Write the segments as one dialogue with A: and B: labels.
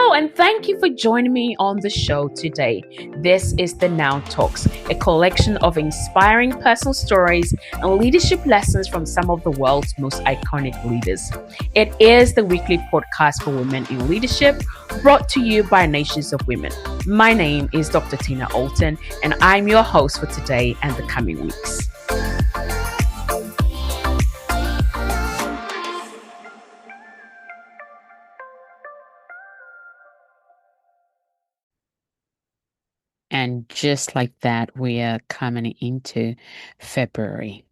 A: Hello, and thank you for joining me on the show today. This is the Now Talks, a collection of inspiring personal stories and leadership lessons from some of the world's most iconic leaders. It is the weekly podcast for women in leadership, brought to you by Nations of Women. My name is Dr. Tina Allton, and I'm your host for today and the coming weeks. And just like that, we are coming into February.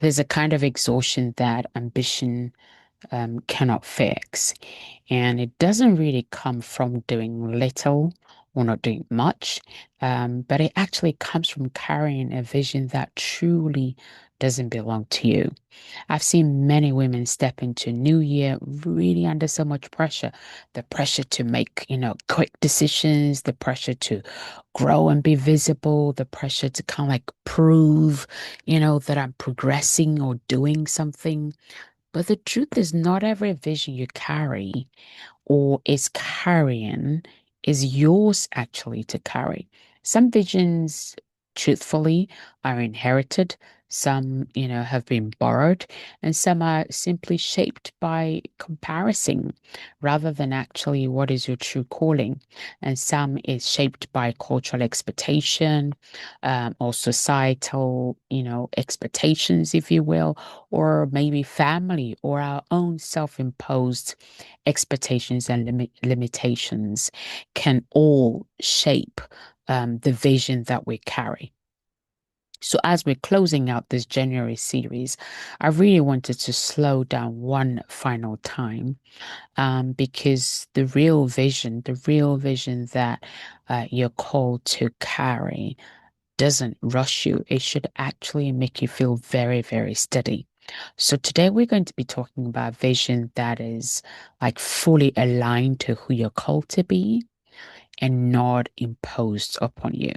A: There's a kind of exhaustion that ambition cannot fix. And it doesn't really come from doing little or not doing much, but it actually comes from carrying a vision that truly doesn't belong to you. I've seen many women step into New Year really under so much pressure. The pressure to make, quick decisions, the pressure to grow and be visible, the pressure to kind of like prove, that I'm progressing or doing something. But the truth is, not every vision you carry or is carrying is yours actually to carry. Some visions, truthfully, are inherited. Some, have been borrowed, and some are simply shaped by comparison rather than actually what is your true calling. And some is shaped by cultural expectation, or societal, expectations, if you will, or maybe family or our own self-imposed expectations and limitations can all shape the vision that we carry. So as we're closing out this January series, I really wanted to slow down one final time, because the real vision that you're called to carry doesn't rush you. It should actually make you feel very, very steady. So today we're going to be talking about vision that is like fully aligned to who you're called to be and not imposed upon you.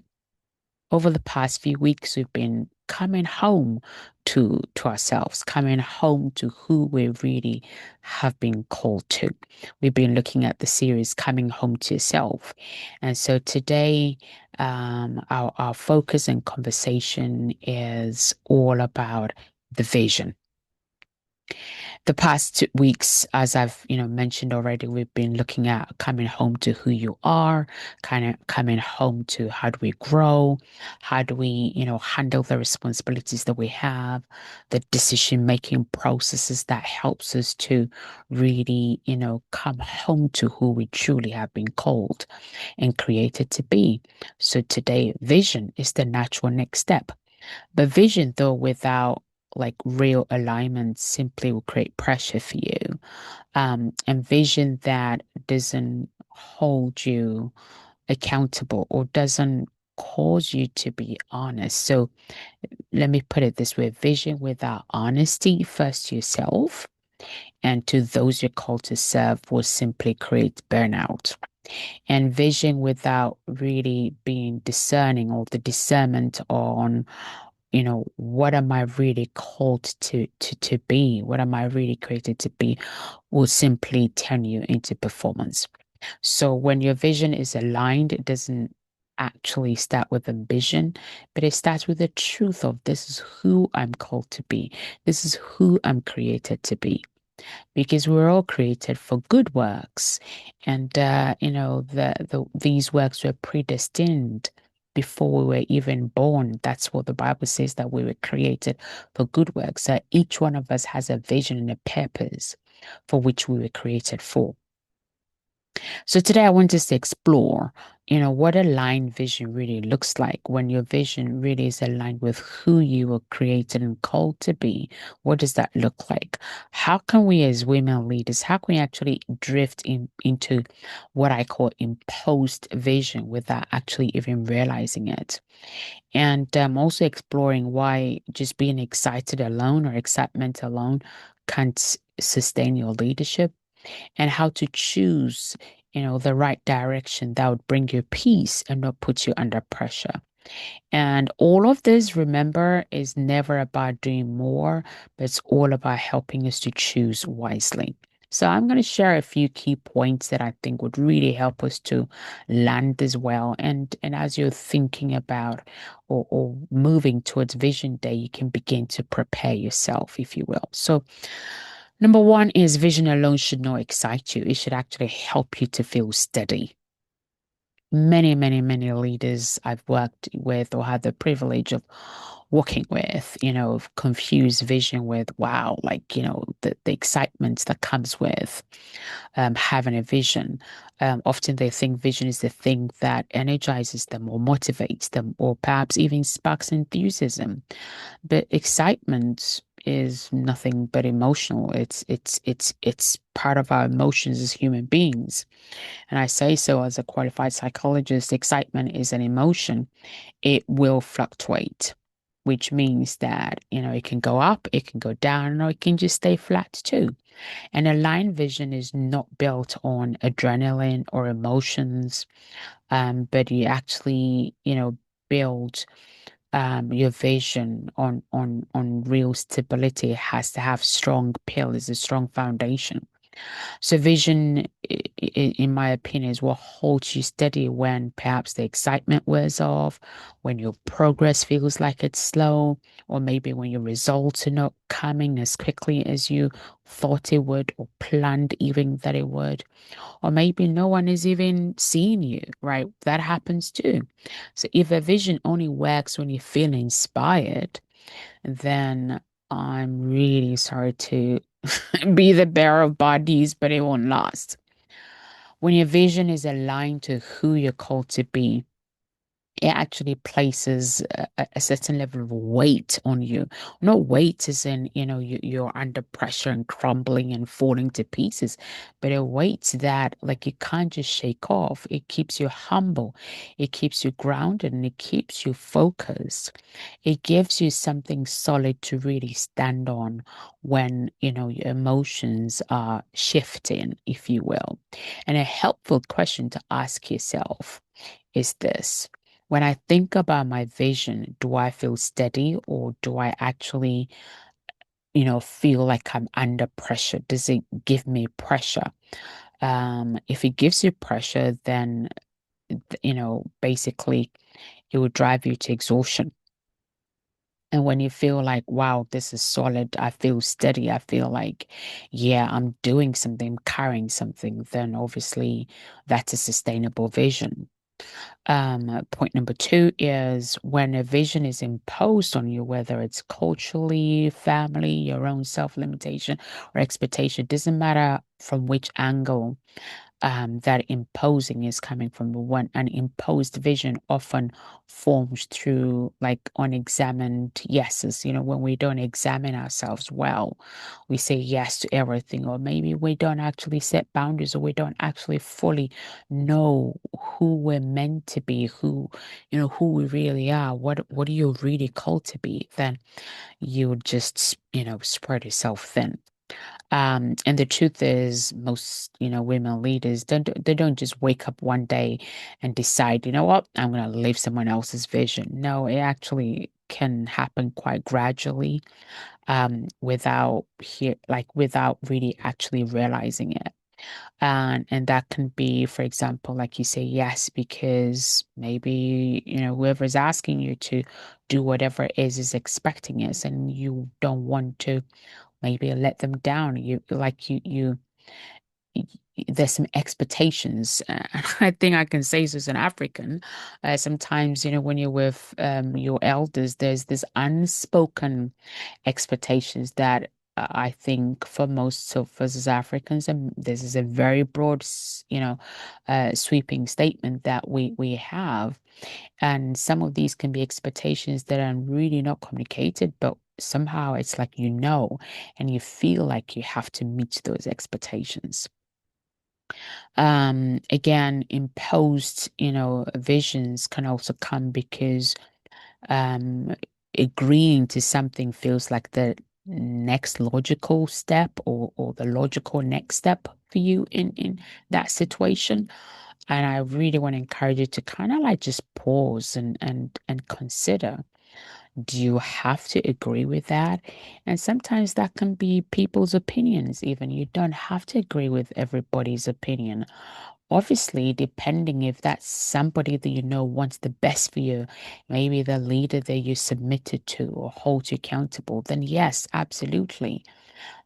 A: Over the past few weeks, we've been coming home to ourselves, coming home to who we really have been called to. We've been looking at the series Coming Home to Yourself. And so today, our focus and conversation is all about the vision. The past 2 weeks, as I've, mentioned already, we've been looking at coming home to who you are, kind of coming home to how do we grow, how do we, handle the responsibilities that we have, the decision-making processes that helps us to really, come home to who we truly have been called and created to be. So today, vision is the natural next step. But vision, though, without like real alignment simply will create pressure for you. And vision that doesn't hold you accountable or doesn't cause you to be honest. So let me put it this way: vision without honesty, first to yourself and to those you're called to serve, will simply create burnout. And vision without really being discerning or the discernment on, what am I really called to be? What am I really created to be? Will simply turn you into performance. So when your vision is aligned, it doesn't actually start with ambition, but it starts with the truth of this is who I'm called to be. This is who I'm created to be. Because we're all created for good works. And these works were predestined before we were even born. That's what the Bible says, that we were created for good works. So each one of us has a vision and a purpose for which we were created for. So today I want us to explore, what aligned vision really looks like. When your vision really is aligned with who you were created and called to be. What does that look like? How can we as women leaders, how can we actually drift into what I call imposed vision without actually even realizing it? And also exploring why just being excited alone or excitement alone can't sustain your leadership, and how to choose, the right direction that would bring you peace and not put you under pressure. And all of this, remember, is never about doing more, but it's all about helping us to choose wisely. So I'm going to share a few key points that I think would really help us to land as well. And as you're thinking about or moving towards Vision Day, you can begin to prepare yourself, if you will. So number one is vision alone should not excite you. It should actually help you to feel steady. Many leaders I've worked with or had the privilege of working with, confuse vision with wow, like, the excitement that comes with having a vision. Often they think vision is the thing that energizes them or motivates them or perhaps even sparks enthusiasm. But excitement is nothing but emotional. It's part of our emotions as human beings. And I say so as a qualified psychologist, excitement is an emotion. It will fluctuate, which means that, it can go up, it can go down, or it can just stay flat too. And a line vision is not built on adrenaline or emotions, but you actually, build your vision on real stability. It has to have strong pillars, a strong foundation. So vision, in my opinion, is what holds you steady when perhaps the excitement wears off, when your progress feels like it's slow, or maybe when your results are not coming as quickly as you thought it would or planned even that it would, or maybe no one is even seeing you, right? That happens too. So if a vision only works when you feel inspired, then I'm really sorry to be the bearer of bad news, but it won't last. When your vision is aligned to who you're called to be, it actually places a certain level of weight on you. No weight is in, you're under pressure and crumbling and falling to pieces, but a weight that like you can't just shake off. It keeps you humble, it keeps you grounded, and it keeps you focused. It gives you something solid to really stand on when, your emotions are shifting, if you will. And a helpful question to ask yourself is this. When I think about my vision, do I feel steady or do I actually, feel like I'm under pressure? Does it give me pressure? If it gives you pressure, then, basically it will drive you to exhaustion. And when you feel like, wow, this is solid, I feel steady, I feel like, yeah, I'm doing something, I'm carrying something, then obviously that's a sustainable vision. Point number two is when a vision is imposed on you, whether it's culturally, family, your own self-limitation or expectation, doesn't matter from which angle that imposing is coming from. When an imposed vision often forms through like unexamined yeses. When we don't examine ourselves well, we say yes to everything, or maybe we don't actually set boundaries, or we don't actually fully know who we're meant to be, who we really are, what are you really called to be, then you just, spread yourself thin. And the truth is, most, women leaders they don't just wake up one day and decide, you know what, I'm gonna live someone else's vision. No, it actually can happen quite gradually, without really actually realizing it. And that can be, for example, like you say, yes, because maybe, whoever is asking you to do whatever it is expecting it, and you don't want to maybe let them down. Y- there's some expectations. I think I can say this as an African. Sometimes, when you're with your elders, there's this unspoken expectations that I think for most of us as Africans, and this is a very broad, sweeping statement that we have. And some of these can be expectations that are really not communicated, but somehow it's like, and you feel like you have to meet those expectations. Again, imposed, visions can also come because um, agreeing to something feels like the next logical step, or the logical next step for you in that situation. And I really want to encourage you to kind of like just pause and consider, Do you have to agree with that? And sometimes that can be people's opinions, even. You don't have to agree with everybody's opinion. Obviously, depending if that's somebody that you know wants the best for you, maybe the leader that you submitted to or hold you accountable, then yes, absolutely.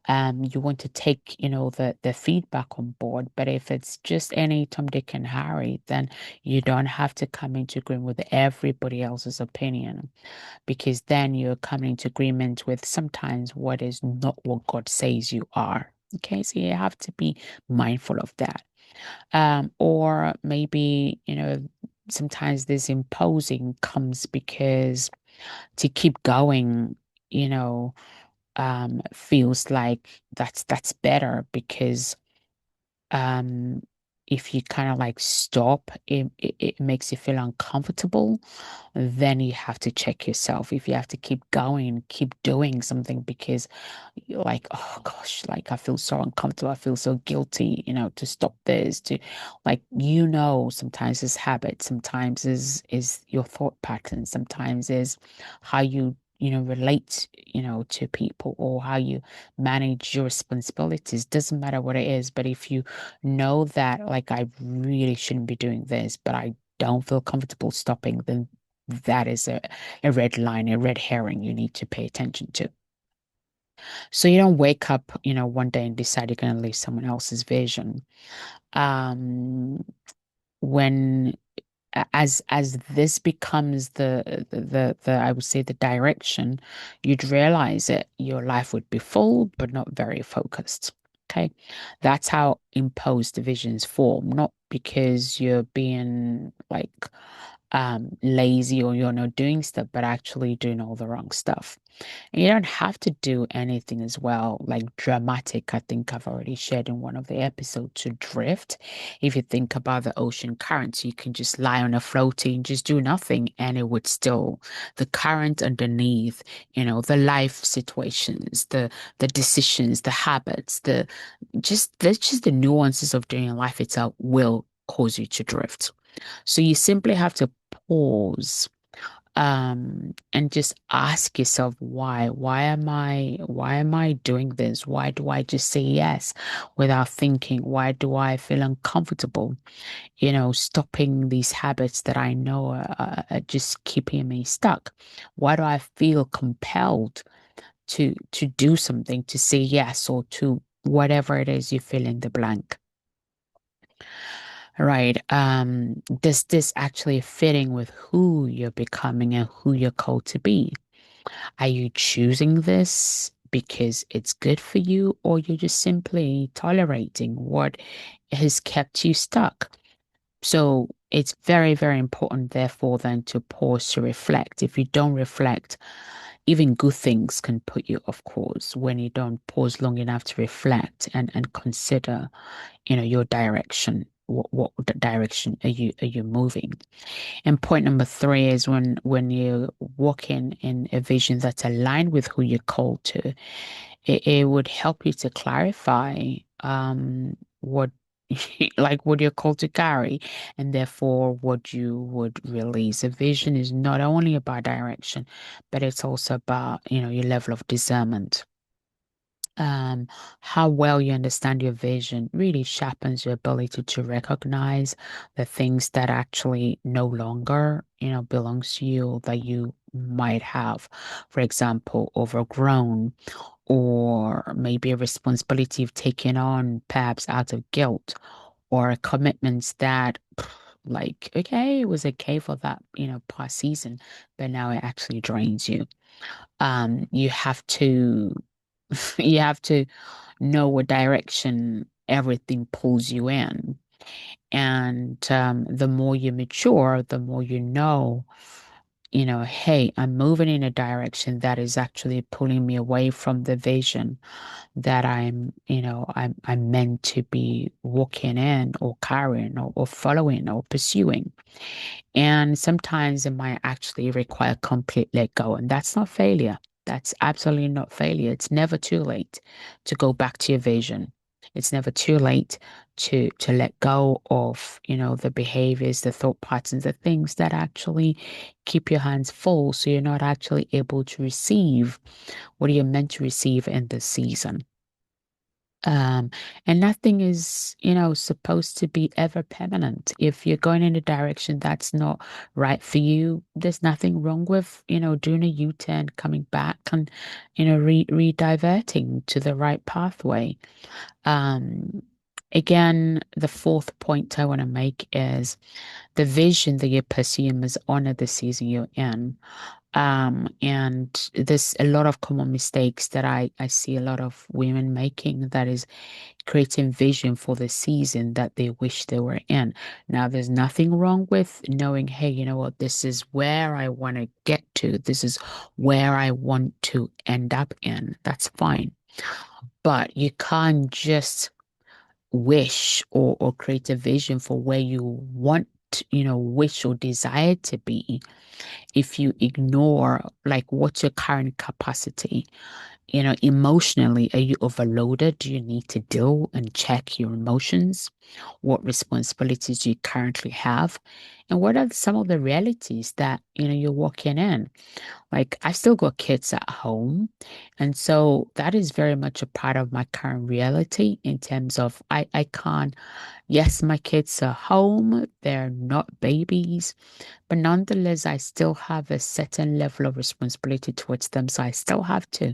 A: You want to take, the feedback on board. But if it's just any Tom, Dick, and Harry, then you don't have to come into agreement with everybody else's opinion, because then you're coming into agreement with sometimes what is not what God says you are. Okay, so you have to be mindful of that. Or maybe, sometimes this imposing comes because to keep going, you know, feels like that's better, because um if you kind of like stop, it makes you feel uncomfortable. Then you have to check yourself if you have to keep going, keep doing something, because you're like, oh gosh, like I feel so uncomfortable, I feel so guilty, to stop this, to like, sometimes it's habit, sometimes is your thought pattern, sometimes is how you relate, to people, or how you manage your responsibilities. Doesn't matter what it is, but if you know that, like, I really shouldn't be doing this, but I don't feel comfortable stopping, then that is a red line, a red herring you need to pay attention to. So you don't wake up, one day and decide you're going to leave someone else's vision. Um, when as this becomes the I would say the direction, you'd realize that your life would be full but not very focused. Okay. That's how imposed divisions form, not because you're being like lazy or you're not doing stuff, but actually doing all the wrong stuff. And you don't have to do anything as well, like dramatic. I think I've already shared in one of the episodes to drift. If you think about the ocean currents, you can just lie on a floaty and just do nothing, and it would still, the current underneath, the life situations, the decisions, the habits, that's just the nuances of doing life itself will cause you to drift. So you simply have to pause, and just ask yourself why. Why am I doing this? Why do I just say yes without thinking? Why do I feel uncomfortable, stopping these habits that I know are just keeping me stuck? Why do I feel compelled to do something, to say yes, or to whatever it is you fill in the blank? Right. Does this actually fitting with who you're becoming and who you're called to be? Are you choosing this because it's good for you, or you're just simply tolerating what has kept you stuck? So it's very, very important, therefore, then to pause to reflect. If you don't reflect, even good things can put you off course when you don't pause long enough to reflect and consider, your direction. What direction are you moving? And point number three is when you're walking in a vision that's aligned with who you're called to, it would help you to clarify what like what you're called to carry, and therefore what you would release. A vision is not only about direction, but it's also about, your level of discernment. um, how well you understand your vision really sharpens your ability to recognize the things that actually no longer, belongs to you, that you might have, for example, overgrown, or maybe a responsibility you've taken on, perhaps out of guilt, or commitments that, like, okay, it was okay for that, past season, but now it actually drains you. You have to you have to know what direction everything pulls you in. And the more you mature, the more hey, I'm moving in a direction that is actually pulling me away from the vision that I'm meant to be walking in, or carrying, or following, or pursuing. And sometimes it might actually require complete let go. And that's not failure. That's absolutely not failure. It's never too late to go back to your vision. It's never too late to let go of, the behaviors, the thought patterns, the things that actually keep your hands full so you're not actually able to receive what you're meant to receive in this season. Um, and nothing is, supposed to be ever permanent. If you're going in a direction that's not right for you, there's nothing wrong with, doing a U-turn, coming back and, re-diverting to the right pathway. Um, Again, the fourth point I want to make is the vision that you're pursuing must honor the season you're in. And there's a lot of common mistakes that I see a lot of women making, that is creating vision for the season that they wish they were in. Now, there's nothing wrong with knowing, hey, you know what, this is where I want to get to. This is where I want to end up in. That's fine. But you can't just wish or create a vision for where you want, wish or desire to be if you ignore like what's your current capacity. Emotionally, are you overloaded? Do you need to deal and check your emotions? What responsibilities do you currently have? And what are some of the realities that, you're walking in? Like, I've still got kids at home. And so that is very much a part of my current reality in terms of I can't, yes, my kids are home. They're not babies, but nonetheless, I still have a certain level of responsibility towards them. So I still have to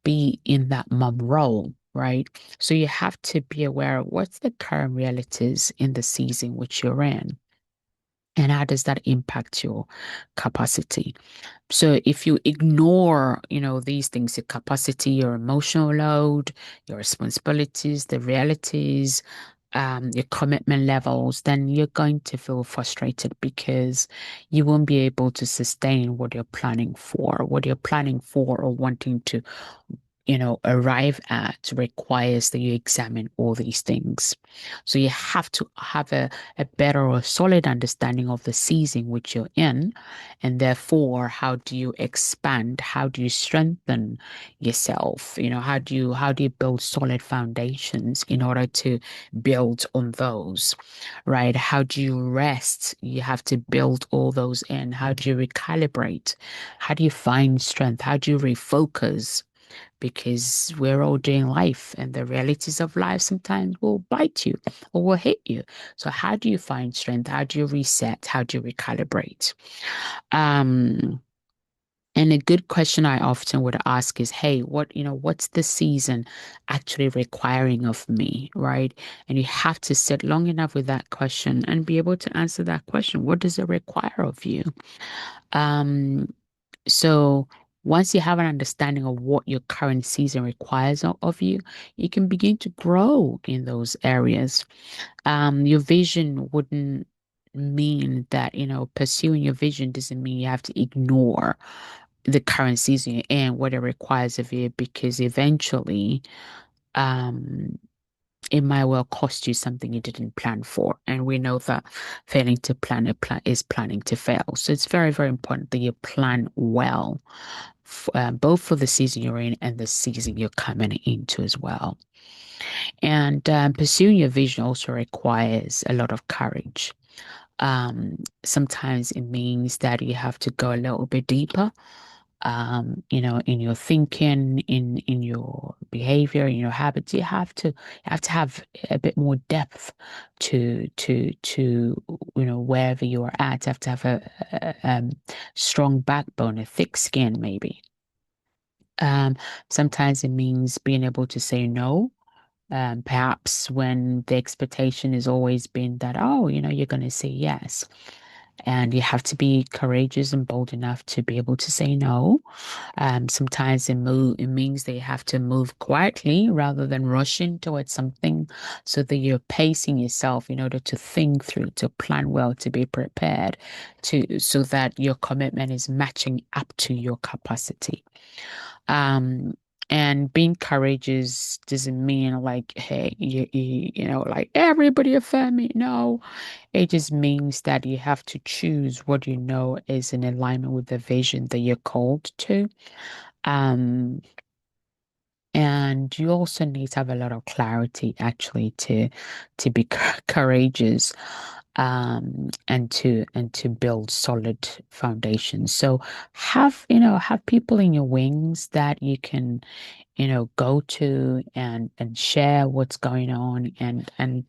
A: be in that mom role, right? So you have to be aware of what's the current realities in the season which you're in, and how does that impact your capacity. So if you ignore, these things, your capacity, your emotional load, your responsibilities, the realities, your commitment levels, then you're going to feel frustrated because you won't be able to sustain what you're planning for. What you're planning for or wanting to arrive at requires that you examine all these things. So you have to have a better or solid understanding of the season which you're in, and therefore, how do you expand? How do you strengthen yourself? How do you build solid foundations in order to build on those, right? How do you rest? You have to build all those in. How do you recalibrate? How do you find strength? How do you refocus? Because we're all doing life, and the realities of life sometimes will bite you or will hit you. So how do you find strength? How do you reset? How do you recalibrate? Um, and a good question I often would ask is, hey, what's the season actually requiring of me, right? And you have to sit long enough with that question and be able to answer that question. What does it require of you? Um, so once you have an understanding of what your current season requires of you, you can begin to grow in those areas. Your vision wouldn't mean that, pursuing your vision doesn't mean you have to ignore the current season and what it requires of you, because eventually, um, it might well cost you something you didn't plan for. And we know that failing to plan a plan is planning to fail. So it's very, very important that you plan well, both for the season you're in and the season you're coming into as well. And pursuing your vision also requires a lot of courage. Sometimes it means that you have to go a little bit deeper, in your thinking, in your behavior, in your habits. You have to have a bit more depth to wherever you are at. You have to have a strong backbone, a thick skin, maybe. Um, Sometimes it means being able to say no. Perhaps when the expectation has always been that, oh, you're going to say yes. And you have to be courageous and bold enough to be able to say no. Sometimes it means that you have to move quietly rather than rushing towards something, so that you're pacing yourself in order to think through, to plan well, to be prepared, so that your commitment is matching up to your capacity. Um, and being courageous doesn't mean like, hey, like everybody affirm me. No, it just means that you have to choose what you know is in alignment with the vision that you're called to. Um, And you also need to have a lot of clarity actually to be courageous and to build solid foundations. So have people in your wings that you can, go to and share what's going on and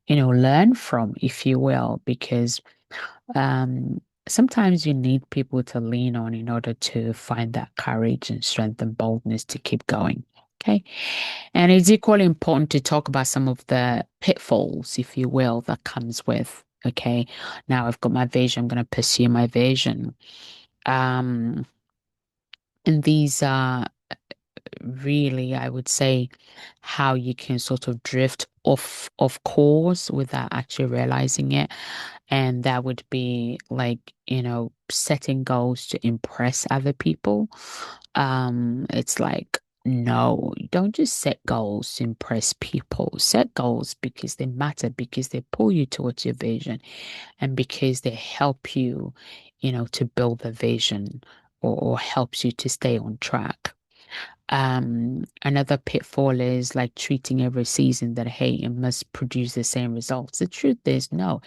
A: learn from, if you will, because um, sometimes you need people to lean on in order to find that courage and strength and boldness to keep going. Okay. And it's equally important to talk about some of the pitfalls, if you will, that comes with, okay, now I've got my vision, I'm going to pursue my vision. Um, and these are really, I would say, how you can sort of drift off course without actually realizing it. And that would be like, setting goals to impress other people. It's like, no, don't just set goals to impress people. Set goals because they matter, because they pull you towards your vision, and because they help you, to build the vision or helps you to stay on track. Another pitfall is like treating every season that, hey, it must produce the same results. The truth is, no.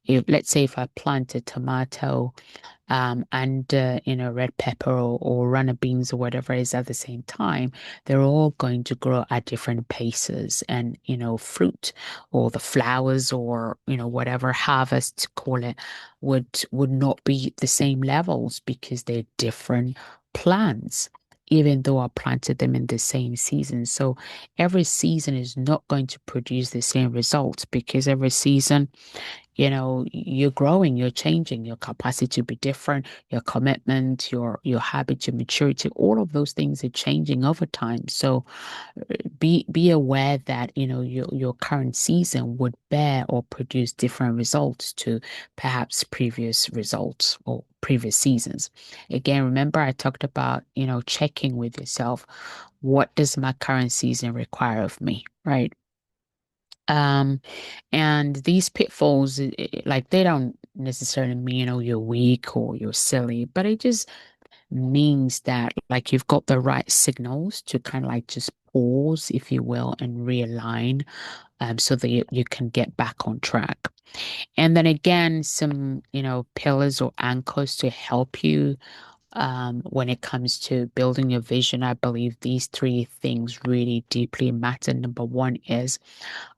A: If let's say if I plant a tomato and red pepper or runner beans or whatever is at the same time, they're all going to grow at different paces, and fruit or the flowers or whatever harvest to call it would not be the same levels because they're different plants. Even though I planted them in the same season. So every season is not going to produce the same results because every season you're growing, you're changing, your capacity to be different, your commitment, your habit, your maturity, all of those things are changing over time. So be aware that your current season would bear or produce different results to perhaps previous results or previous seasons. Again, remember I talked about checking with yourself, what does my current season require of me, right? Um, and these pitfalls, like they don't necessarily mean, you're weak or you're silly, but it just means that like you've got the right signals to kind of like just pause, if you will, and realign, so that you can get back on track. And then again, some, pillars or anchors to help you when it comes to building your vision. I believe these three things really deeply matter. Number one is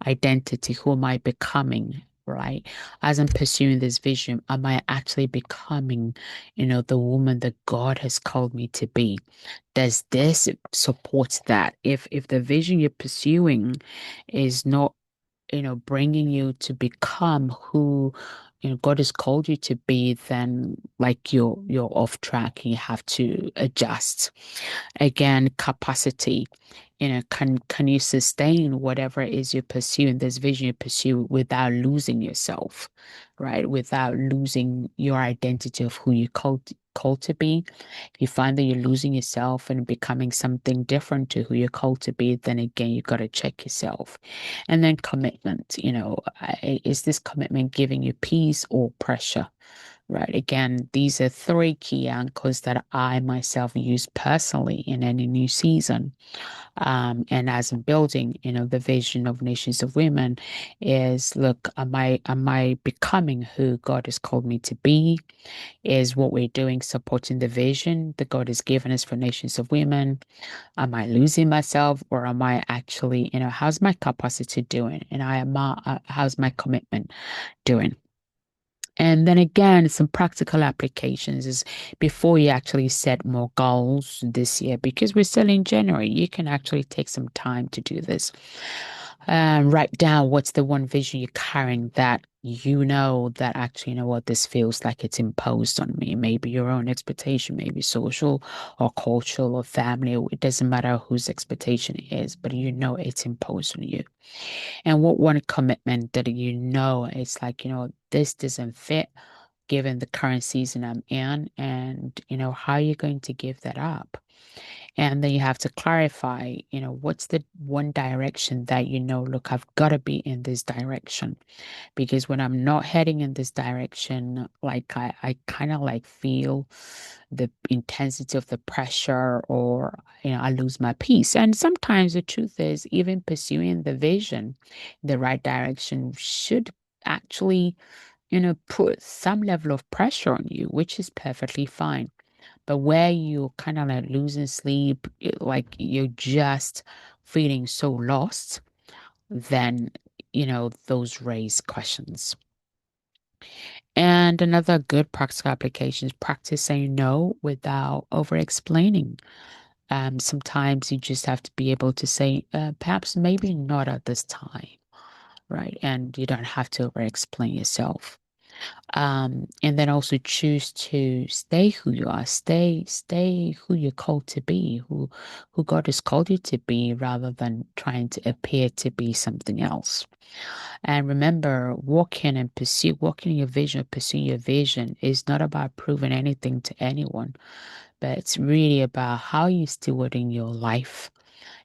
A: identity. Who am I becoming? Right? As I'm pursuing this vision, am I actually becoming, the woman that God has called me to be? Does this support that? If the vision you're pursuing is not, bringing you to become who, God has called you to be, then like you're off track and you have to adjust. Again, capacity. Can you sustain whatever it is you're pursuing, this vision you pursue, without losing yourself, right? Without losing your identity of who you called to be. If you find that you're losing yourself and becoming something different to who you're called to be, then again, you got to check yourself. And then commitment, is this commitment giving you peace or pressure? Right. Again, these are three key anchors that I myself use personally in any new season. And as I'm building, the vision of Nations of Women is, look, am I becoming who God has called me to be? Is what we're doing supporting the vision that God has given us for Nations of Women? Am I losing myself, or am I actually, how's my capacity doing? And how's my commitment doing? And then again, some practical applications is before you actually set more goals this year, because we're still in January, you can actually take some time to do this. Write down what's the one vision you're carrying that that actually, what, this feels like it's imposed on me. Maybe your own expectation, maybe social or cultural or family. It doesn't matter whose expectation it is, but it's imposed on you. And what one commitment that it's like, this doesn't fit given the current season I'm in, and how are you going to give that up? And then you have to clarify, what's the one direction that look, I've got to be in this direction. Because when I'm not heading in this direction, like I kind of like feel the intensity of the pressure, or I lose my peace. And sometimes the truth is, even pursuing the vision in the right direction should actually, put some level of pressure on you, which is perfectly fine. But where you're kind of like losing sleep, like you're just feeling so lost, then, those raise questions. And another good practical application is practice saying no without over explaining. Sometimes you just have to be able to say, perhaps maybe not at this time, right? And you don't have to over explain yourself. And then also choose to stay who you are, stay who you're called to be, who God has called you to be, rather than trying to appear to be something else. And remember, walking your vision, pursuing your vision is not about proving anything to anyone, but it's really about how you stewarding your life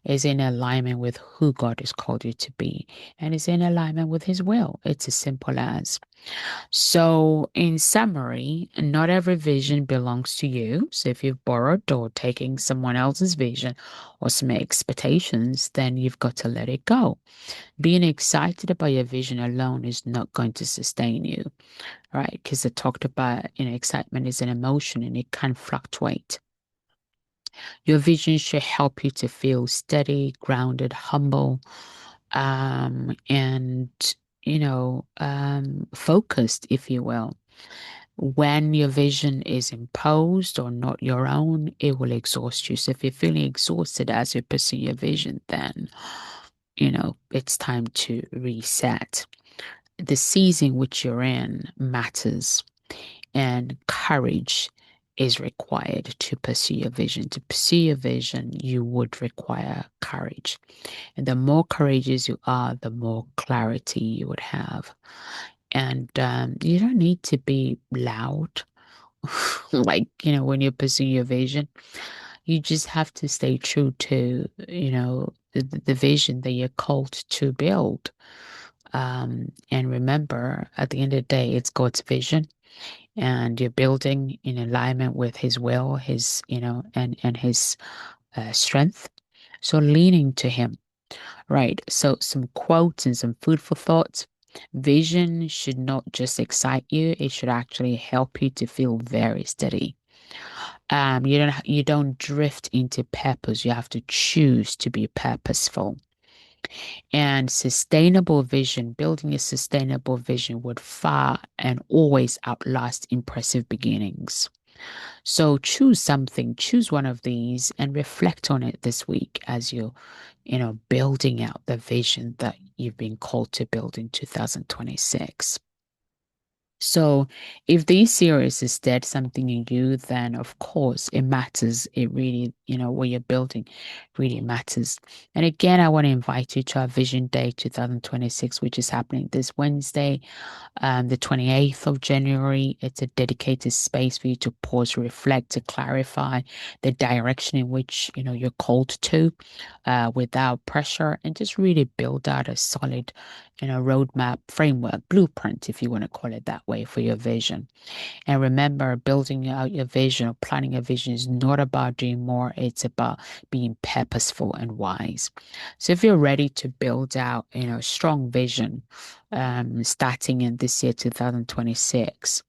A: is in alignment with who God has called you to be, and is in alignment with His will. It's as simple as. So, in summary, not every vision belongs to you. So, if you've borrowed or taken someone else's vision or some expectations, then you've got to let it go. Being excited about your vision alone is not going to sustain you, right? Because I talked about, excitement is an emotion and it can fluctuate. Your vision should help you to feel steady, grounded, humble, and, focused, if you will. When your vision is imposed or not your own, it will exhaust you. So if you're feeling exhausted as you pursue your vision, then, it's time to reset. The season which you're in matters, and courage is required to pursue your vision. To pursue your vision, you would require courage. And the more courageous you are, the more clarity you would have. And you don't need to be loud, like, when you're pursuing your vision. You just have to stay true to, the vision that you're called to build. And remember, at the end of the day, it's God's vision, and you're building in alignment with His will, His, and His strength. So leaning to Him, right? So some quotes and some food for thought. Vision should not just excite you; it should actually help you to feel very steady. You don't drift into purpose. You have to choose to be purposeful. And sustainable vision, building a sustainable vision would far and always outlast impressive beginnings. So choose something, choose one of these and reflect on it this week as you're, building out the vision that you've been called to build in 2026. So if this series is dead something in you, then of course it matters. It really, what you're building really matters. And again, I want to invite you to our Vision Day 2026, which is happening this Wednesday, the 28th of January. It's a dedicated space for you to pause, reflect, to clarify the direction in which, you're called to, without pressure, and just really build out a solid, roadmap, framework, blueprint, if you want to call it that way, for your vision. And remember, building out your vision or planning your vision is not about doing more, it's about being purposeful and wise. So if you're ready to build out, strong vision, starting in this year, 2026,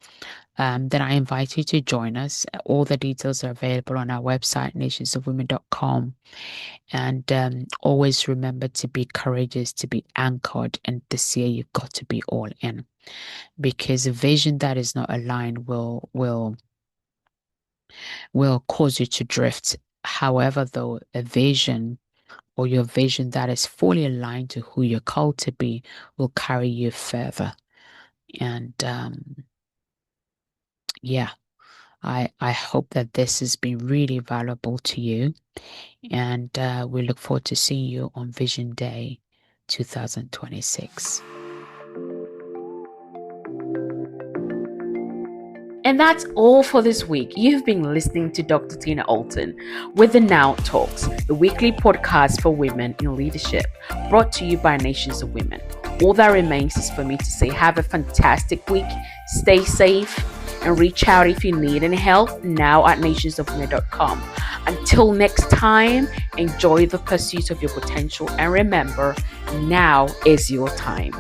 A: then I invite you to join us. All the details are available on our website, nationsofwomen.com. And always remember to be courageous, to be anchored. And this year, you've got to be all in, because a vision that is not aligned will cause you to drift. However, though, a vision or your vision that is fully aligned to who you're called to be will carry you further. And yeah, I hope that this has been really valuable to you. And we look forward to seeing you on Vision Day 2026. And that's all for this week. You've been listening to Dr. Tina Allton with the Now Talks, the weekly podcast for women in leadership, brought to you by Nations of Women. All that remains is for me to say have a fantastic week, stay safe, and reach out if you need any help now at nationsofwomen.com. Until next time, enjoy the pursuit of your potential, and remember, now is your time.